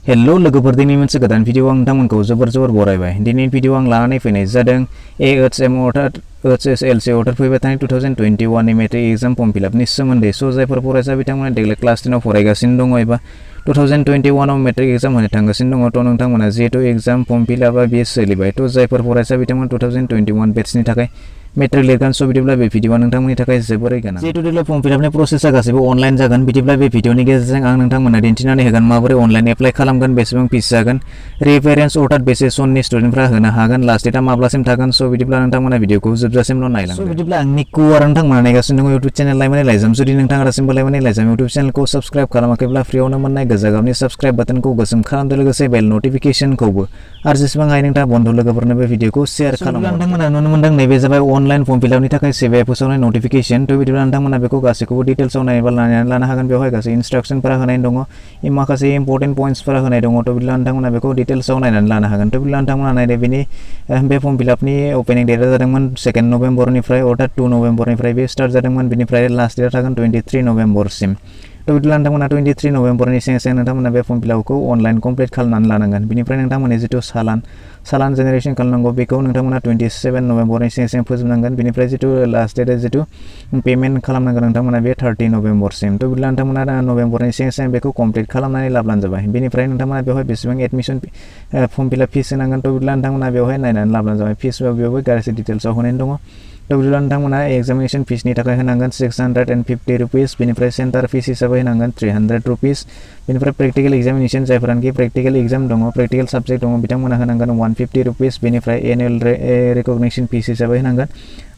Hello लोगोफोर दिनै मोनसे गोदान भिडिअ आं नोंथांमोनखौ जोबोर बरायबाय। दिनै भिडिअ आं लानानै फैनाय जादों AHM अर्थात HSLC अर्थात फैबाय थानाय 2021 नि मेट्रिक एग्जाम फर्म फिलआपनि सोमोन्दै। स' जायफोर फरायसा बिथांमोना देग्लाय क्लास 10 आव फरायगासिनो दङ एबा 2021 आव मेट्रिक एग्जाम होनो थांगासिनो दङ थ' नोंथांमोना जिहेतु एग्जाम फर्म फिलआपआ बेयो सोलिबाय थ' जायफोर फरायसा बिथांमोना 2021 बेट्सनि थाखाय मेट्रिक लिरगोन स' बिदिब्ला बे भिडिअआ नोंथांमोननि थाखाय जोबोरै गोनां। जिहेतु देग्लाय फर्म फिलआपनि प्रसेसआ गासैबो अनलाइन जागोन बिदिब्ला बे भिडिअनि गेजेरजों आं नोंथांमोननो दिन्थिनानै होगोन माबोरै अनलाइन एप्लाइ खालामगोन, बेसेबां फिस जागोन, रिफारेन्स अर्थात बेसे सननि स्टुडेन्टफ्रा होनो हागोन, लास्ट डेटआ माब्लासिम थागोन। स' बिदिब्ला नोंथांमोना भिडिअखौ जोबजासिमल' नायलांदो। स' बिदिब्ला आंनि कुआर नोंथांमोना नायगासिनो दङ इउटुब चेनेल लाइमोन लाइजाम। जुदि नोंथाङा दासिमबो लाइमोन लाइजाम इउटुब चेनेलखौ साबस्क्राइब खालामाखैब्ला फ्रियावनो मोननाय गोजा गाबनि साबस्क्राइब बाटनखौ गोसोम खालामदो, लोगोसे बेल नटिफिकेशनखौबो। आरो जेसेबां हायो नोंथाङा बन्धु लोगोफोरनो बे भिडिअखौ शेयार खालाम। नोंथांमोना नुनो मोनदों नैबे जाबाय अनलाइन फर्म फिलआपनि थाखाय सिबिआइ फोसावनाय नटिफिकेशन। थ' बिदिब्ला नोंथांमोना बेखौ गासैखौबो डिटेल्सआव नायबा नायनानै लानो हागोन। बेवहाय गासै इनस्ट्राक्शनफोरा होनाय दङ, माखासे इम्पर्टेन्ट पइन्ट्सफोरा होनाय दङ। थ' बिदिब्ला नोंथांमोना बेखौ डिटेल्सआव नायनानै लानो हागोन। थ' बिदिब्ला नोंथांमोना नायदो बेनि बे फर्म फिलआपनि अपेनिं डेटआ जादोंमोन 2 नभेम्बरनिफ्राय अर्थात 2 नभेम्बरनिफ्राय बे स्टार्ट जादोंमोन। बिनिफ्राय लास्ट डेटआ थागोन 23 नभेम्बरसिम। थ' बिदिब्ला नोंथांमोना 23 नभेम्बरनि सिगां नोंथांमोना बे फर्म फिलआपखौ अनलाइन कमप्लिट खालामनानै लानांगोन। बिनिफ्राय नोंथांमोननि जिथु सालान जेनेरेशन खालामनांगौ बेखौ नोंथांमोना 27 नभेम्बरनि सिगां फोजोबनांगोन। बिनिफ्राय जिथु लास्ट डेटआ जिथु पेमेन्ट खालामनांगोन नोंथांमोना बे 30 नभेम्बरसिम। थ' बिदिब्ला नोंथांमोना नभेम्बरनि सिगां बेखौ कमप्लिट खालामनानै लाब्लानो जाबाय। बिनिफ्राय नोंथांमोना बेवहाय बेसेबां एडमिशन फर्म फिलआप फिस होनांगोन। थ' बिदिब्ला नोंथांमोना बेवहाय नायनानै लाब्लानो जाबाय। फिस बेवहाय गासै डिटेल्सआव होनाय दङ। थ' बिदिब्ला नोंथांमोना एग्जामिनेशन फिसनि थाखाय होनांगोन 650 रुपिस। बिनिफ्राय सेन्टार फिस हिसाबै होनांगोन 300 रुपिस। बिनिफ्राय प्रेक्टिकेल एग्जामिनेशन जायफोरानोखि प्रेक्टिकेल एग्जाम दङ, प्रेक्टिकेल साबजेक्ट दङ, बिथांमोना होनांगोन 150 रुपिस। बिनिफ्राय एनुवेल रिकगनिशन फिस हिसाबै होनांगोन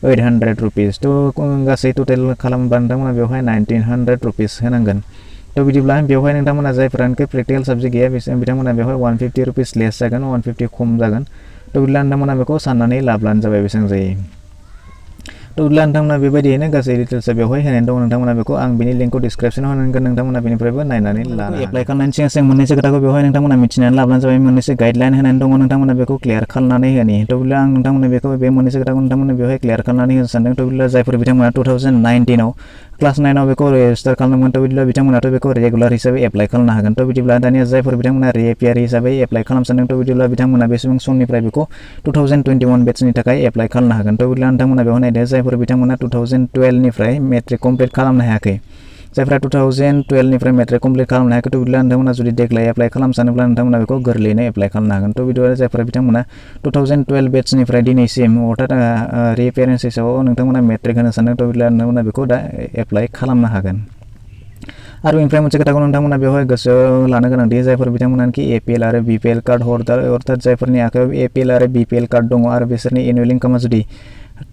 800 रुपिस। थ' गासै टटेल खालामोबा नोंथांमोना बेवहाय 1900 रुपिस होनांगोन। थ' बिदिब्ला बेवहाय नोंथांमोना जायफोरानोखि प्रेक्टिकेल साबजेक्ट गैया बिथांमोना बेवहाय 150 रुपिस लेस जागोन, 150 खम जागोन। थ' बिदिब्ला नोंथांमोना बेखौ साननानै लाब्लानो जाबाय बेसेबां जायो। थ' बिदिब्ला नोंथांमोना बेबायदियैनो गासै डिटेल्सआ बेवहाय होनाय दं। नोंथांमोना बेखौ आं बिनि लिंकखौ डिसक्रिपसनाव होनांगोन, नोंथांमोना बेनिफ्रायबो नायनानै लानो एप्लाइ खालामनायनि सिगां मोननैसो खोथाखौ बेवहाय नोंथांमोना मिथिनानै लाब्लानो जाबाय। मोननैसो गाइडलाइन होनानै दङ, नोंथांमोना बेखौ क्लियार खालामनानै होनि। थ' बिदिब्ला आं नोंथांमोना बेखौ बे मोननैसो खोथाखौ नोंथांमोना बेवहाय क्लियार खालामनानै होनो सानदों। थ' बिदिब्ला जायफोर बिथांमोना 2019 आव क्लास 9 आव बेखौ रेजिस्टार खालामदोंमोन, थ' बिदिब्ला बिथांमोनाथ' बेखौ रेगुलार हिसाबै एप्लाइ खालामनो हागोन। थ' बिदिब्ला दानिया जायफोर बिथांमोना रिएपियार हिसाबै एप्लाइ खालामनो सानदों, थ' बिदिब्ला बिथांमोना बेसेबां समनिफ्राय बेखौ 2021 बेट्सनि थाखाय एप्लाइ खालामनो हागोन। थ' बिदिब्ला नोंथांमोना बेवहाय नायदो जायफोर बिथांमोना 2012 निफ्राय मेट्रिक कमप्लिट खालामनो हायाखै, जायफ्रा 2012 निफ्राय मेट्रिक कमप्लिट खालामनो हायाखै, थ' बिदिब्ला नोंथांमोना जुदि देग्लाय एप्लाइ खालामनो सानोब्ला नोंथांमोना बेखौ गोरलैयैनो एप्लाइ खालामनो हागोन। थ' बिदिब्ला जायफोरा बिथांमोना 2012 बेट्सनिफ्राय दिनैसिम अर्थात रिएपियारेन्स हिसाबाव नोंथांमोना मेट्रिक होनो सानदों, थ' बिदिब्ला नोंथांमोना बेखौ दा एप्लाइ खालामनो हागोन। आरो बेनिफ्राय मोनसे खोथाखौ नोंथांमोना बेवहाय गोसोआव लानो गोनांदि जायफोर बिथांमोनाखि एपिएल आरो बिपिएल कार्ड हल्डार अर्थात जायफोरनि आखायाव एपिएल आरो बिपिएल कार्ड दङ आरो बिसोरनि एनुवेल इनकामा जुदि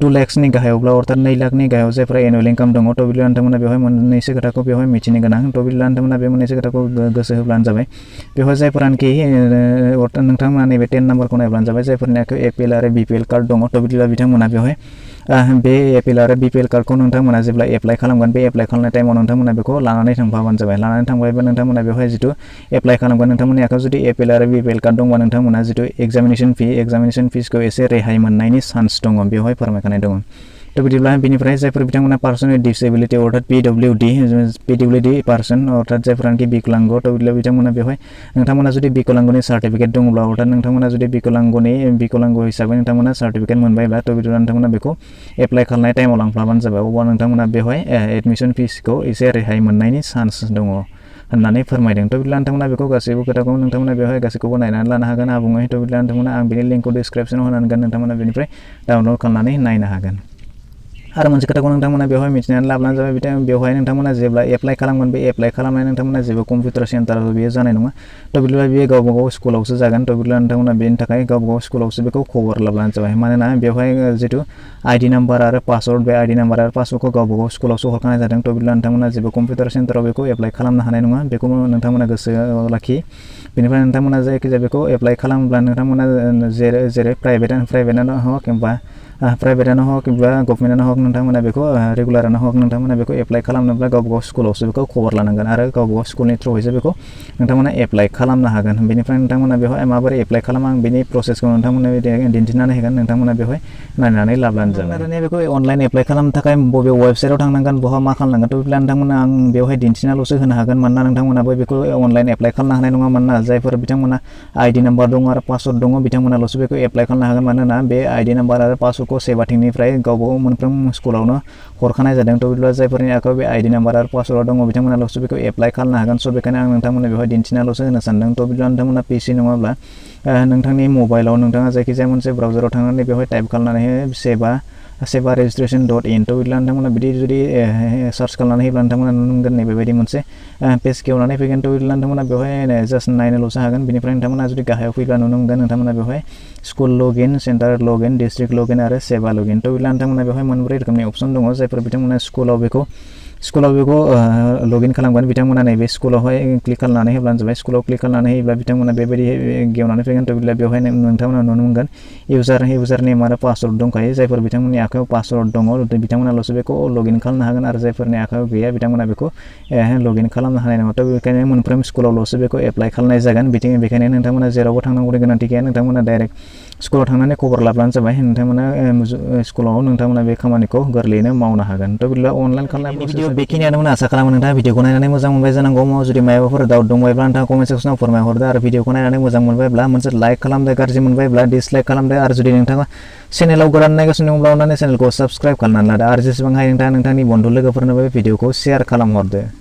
2 लाखनि गाहायावब्ला अर्थात 2 लाखनि गाहायाव जायफोरा एनुवेल इनकाम दङ, थ' बिदिब्ला नोंथांमोना बेवहाय मोननैसो खोथाखौ बेवहाय मिथिनो गोनां। थ' बिदिब्ला नोंथांमोना बे मोननैसो खोथाखौ गोसो होब्लानो जाबाय। बेवहाय जायफोरानोखि नोंथांमोना नैबे 10 नाम्बारखौ नायब्लानो जाबाय। जायफोरनि आखायाव एपिएल आरो बिपिएल कार्ड दङ, थ' बिदिब्ला बिथांमोना बेवहाय बे एपिएल आरो बिपिएल कार्डखौ नोंथांमोना जेब्ला एप्लाइ खालामगोन, बे एप्लाइ खालामनाय टाइमाव नोंथांमोना बेखौ लानानै थांफाबानो जाबाय। लानानै थांबायबा नोंथांमोना बेवहाय जिथु एप्लाइ खालामगोन, नोंथांमोननि आखायाव जुदि एपिएल आरो बिपिएल कार्ड दंबा नोंथांमोना जिथु एग्जामिनेशन फिसखौ एसे रेहाय मोननायनि चान्स दङ, बेवहाय फोरमायखानाय दङ। थ' बिदिब्ला बेनिफ्राय जायफोर बिथांमोना पार्सन विथ डिसेबिलिटि अर्थात पिडब्लिउडि पार्सन अर्थात जायफोरानोखि बिकलांग, थ' बिदिब्ला बिथांमोना बेवहाय नोंथांमोना जुदि बिकलांगनि सार्टिफिकेट दङब्ला अर्थात नोंथांमोना जुदि बिकलांग हिसाबै नोंथांमोना सार्टिफिकेट मोनबायब्ला, थ' बिदिब्ला नोंथांमोना बेखौ एप्लाइ खालामनाय टाइमाव लांफ्लाबानो जाबाय। अब्ला नोंथांमोना बेवहाय एडमिसन फिसखौ एसे रेहाय मोननायनि चान्स दङ होननानै फोरमायदों। थ' बिदिब्ला नोंथांमोना बेखौ गासैबो खोथाखौ नोंथांमोना बेवहाय गासैखौबो नायनानै लानो हागोन आबुङै। थ' बिदिब्ला नोंथांमोना आं बिनि लिंकखौ डिसक्रिपसनाव होनांगोन, नोंथांमोना बेनिफ्राय डाउनलड खालामनानै नायनो हागोन। आरो मोनसे खोथाखौ नोंथांमोना बेवहाय मिथिनानै लाब्लानो जाबाय। बेवहाय नोंथांमोना जेब्ला एप्लाइ खालामगोन, बे एप्लाइ खालामनाय नोंथांमोना जेबो कम्पिउटार सेन्टाराव बेयो जानाय नङा। थ' बिदिब्ला बेयो गावबा गाव स्कुलावसो जागोन। थ' बिदिब्ला नोंथांमोना बेनि थाखाय गावबा गाव स्कुलावसो बेखौ खबर लाब्लानो जाबाय। मानोना बेवहाय जिथु आइडि नाम्बार आरो पासवर्ड, बे आइडि नाम्बार आरो पासवर्डखौ गावबा गाव स्कुलावसो हरखानाय जादों। थ' बिदिब्ला नोंथांमोना जेबो कम्पिउटार सेन्टाराव बेखौ एप्लाइ खालामनो हानाय नङा, बेखौ नोंथांमोना गोसोआव लाखि। बेनिफ्राय नोंथांमोना जायखिजाया बेखौ एप्लाइ खालामोब्ला नोंथांमोना जेरै प्राइभेटआनो हक एबा प्राइभेटानो हक एबा गभर्नमेन्टआनो हक नोंथांमोना बेखौ रेगुलारानो हक नोंथांमोना बेखौ एप्लाइ खालामनोब्ला गावबा गाव स्कुलावसो बेखौ खबर लानांगोन आरो गावबा गाव स्कुलनि थ्रुयैसो बेखौ नोंथांमोना एप्लाइ खालामनो हागोन। बेनिफ्राय नोंथांमोना बेवहाय माबोरै एप्लाइ खालामो आं बेनि प्रसेसखौ नोंथांमोननो दिन्थिनानै होगोन। नोंथांमोना बेवहाय नायनानै लाब्लानो जाबाय। दानिया बेखौ अनलाइन एप्लाइ खालामनो थाखाय बबे वेबसाइटआव थांनांगोन बहा मा खालामनांगोन थ' बिदिब्ला नोंथांमोना आं बेवहाय दिन्थिनाल'सो होनो हागोन मानोना नोंथांमोनाबो बेखौ अनलाइन एप्लाइ खालामनो हानाय नङा। मानोना जायफोर बिथांमोना आइडि नाम्बार दङ आरो पासवर्ड दङ बिथांमोनाल'सो बेखौ एप्लाइ खालामनो हागोन। मानोना बे आइडि नाम्बार आरो पासवर्डखौ सेबाथिंनिफ्राय गावबा गाव मोनफ्रोम स्कुलावनो हरखानाय जादों। थ' बिदिब्ला जायफोरनि आखायाव बे आइडि नाम्बार आरो पासवर्ड दङ बिथांमोनाल'सो बेखौ एप्लाइ खालामनो हागोन। स' बेखायनो आं नोंथांमोननो बेवहाय दिन्थिनाल'सो होनो सानदों। थ' बिदिब्ला नोंथांमोना पिसि नङाब्ला नोंथांनि मबाइलाव नोंथाङा जायखिजाया मोनसे ब्राउजाराव थांनानै बेवहाय टाइप खालामनानै सेबा registration.in थ' बिदिब्ला नोंथांमोना बिदि जुदि सार्च खालामनानै होयोब्ला नोंथांमोना नुनो मोनगोन बेबायदि मोनसे पेज खेवनानै फैगोन। थ' बिदिब्ला नोंथांमोना बेवहाय जास्ट नायनोल'सो हागोन। बेनिफ्राय नोंथांमोना जुदि गाहायाव फैब्ला नुनो मोनगोन नोंथांमोना बेवहाय school login, centre login, district login आरो सेबा लगइन। थ' बिदिब्ला नोंथांमोना बेवहाय मोनब्रै रोखोमनि अपसन दङ। जायफोर बिथांमोना स्कुलाव बेखौ लगइन खालामगोन बिथांमोना नैबे स्कुलावहाय क्लिक खालामनानै होब्लानो जाबाय। स्कुलाव क्लिक खालामनानै होयोब्ला बिथांमोना बेबायदि गेवनानै फैगोन। थ' बिदिब्ला बेवहाय नोंथांमोना नुनो मोनगोन इउजार नेम आरो पासवर्ड दंखायो। जायफोर बिथांमोननि आखायाव पासवर्ड दङ बिथांमोनाल'सो बेखौ लगइन खालामनो हागोन आरो जायफोरनि आखायाव गैया बिथांमोना बेखौ लगइन खालामनो हानाय नङा। थ' बेखायनो मोनफ्रोम स्कुलावल'सो बेखौ एप्लाइ खालामनाय जागोन। बेखायनो नोंथांमोना जेरावबो थांनांगौनि गोनांथि गैया। नोंथांमोना डाइरेक्ट स्कुलाव थांनानै खबर लाब्लानो जाबाय। नोंथांमोना स्कुलाव नोंथांमोना बे खामानिखौ गोरलैयैनो मावनो हागोन। थ' बिदिब्ला अनलाइन खालामनाय भिडिअ बेखिनियानोमोन। आसा खालामो नोंथाङा भिडिअखौ नायनानै मोजां मोनबाय जानांगौ। जुदि माबाफोर डाउट दंबायब्ला नोंथाङा कमेन्ट सेक्सनाव फोरमायहरदो आरो भिडिअखौ नायनानै मोजां मोनबायब्ला मोनसे लाइक खालामदो, गाज्रि मोनबायब्ला डिसलाइक खालामदो आरो जुदि नोंथाङा चेनेलाव गोदान नायगासिनो दंब्ला अननानै चेनेलखौ साबस्क्राइब खालामनानै लादो आरो जेसेबां हायो नोंथाङा नोंथांनि बन्धु लोगोफोरनो बे भिडिअखौ शेयार खालामहरदो।